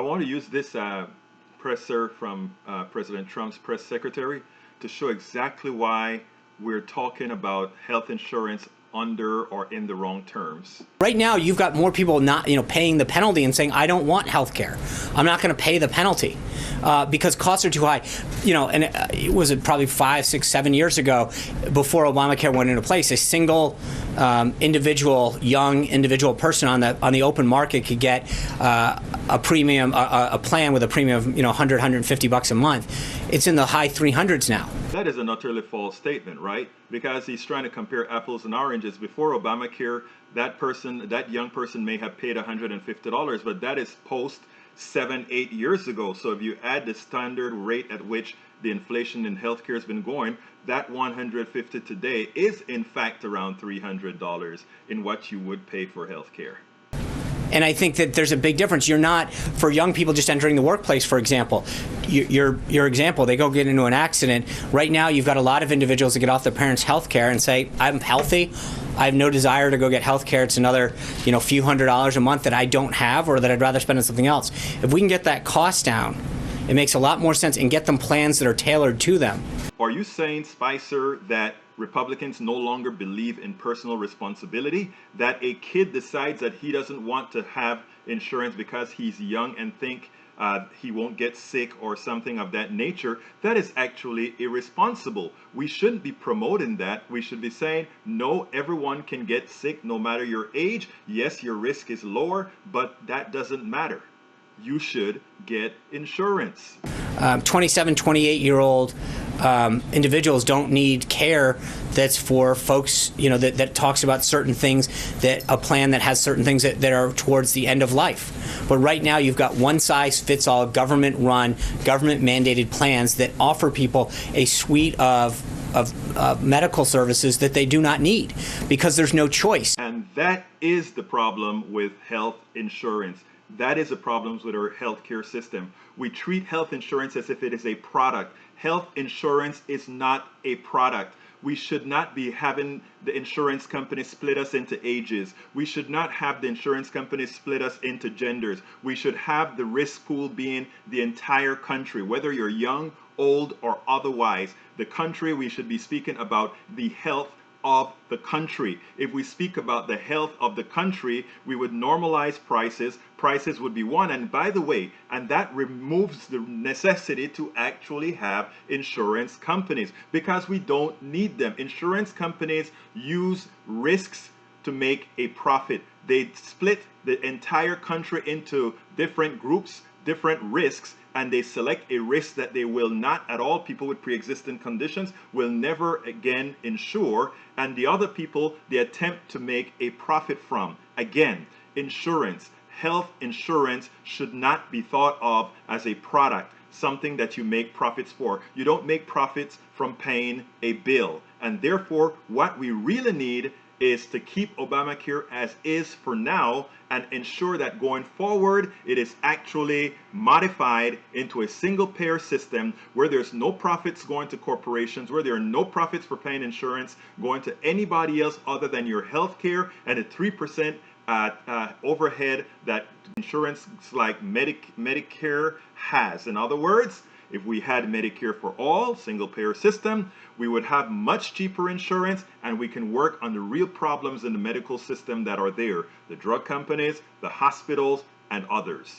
want to use this presser from President Trump's press secretary to show exactly why we're talking about health insurance under or in the wrong terms. Right now, you've got more people not, paying the penalty and saying, I don't want health care. I'm not going to pay the penalty because costs are too high. And it was probably 5, 6, 7 years ago, before Obamacare went into place, a single young individual person on the open market could get a premium, a plan with a premium of $100, $150 a month. It's in the high 300s now. That is an utterly false statement, right? Because he's trying to compare apples and oranges. Before Obamacare, that young person may have paid $150, but that is post 7, 8 years ago. So if you add the standard rate at which the inflation in healthcare has been going, that $150 today is in fact around $300 in what you would pay for healthcare. And I think that there's a big difference. You're not, for young people just entering the workplace, for example, your example, they go get into an accident. Right now, you've got a lot of individuals that get off their parents' health care and say, I'm healthy. I have no desire to go get health care. It's another, few $100s a month that I don't have or that I'd rather spend on something else. If we can get that cost down, it makes a lot more sense and get them plans that are tailored to them. Are you saying, Spicer, that Republicans no longer believe in personal responsibility? That a kid decides that he doesn't want to have insurance because he's young and think he won't get sick or something of that nature? That is actually irresponsible. We shouldn't be promoting that. We should be saying, no, everyone can get sick no matter your age. Yes, your risk is lower, but that doesn't matter. You should get insurance. 27, 28-year-old individuals don't need care that's for folks, that talks about certain things, that a plan that has certain things that are towards the end of life. But right now you've got one-size-fits-all government-run, government-mandated plans that offer people a suite of medical services that they do not need because there's no choice. And that is the problem with health insurance. That is the problems with our healthcare system. We treat health insurance as if it is a product. Health insurance is not a product. We should not be having the insurance companies split us into ages. We should not have the insurance companies split us into genders. We should have the risk pool being the entire country, whether you're young, old, or otherwise. The country, we should be speaking about the health of the country. If we speak about the health of the country, we would normalize prices. Prices would be one. And by the way, and that removes the necessity to actually have insurance companies because we don't need them. Insurance companies use risks to make a profit. They split the entire country into different groups, different risks, and they select a risk that they will not at all, people with pre-existing conditions, will never again insure, and the other people they attempt to make a profit from. Again, insurance, health insurance should not be thought of as a product, something that you make profits for. You don't make profits from paying a bill, and therefore what we really need is to keep Obamacare as is for now and ensure that going forward it is actually modified into a single payer system where there's no profits going to corporations, where there are no profits for paying insurance going to anybody else other than your health care and a 3% overhead that insurance like Medicare has. In other words, if we had Medicare for all, single payer system, we would have much cheaper insurance and we can work on the real problems in the medical system that are there, the drug companies, the hospitals, and others.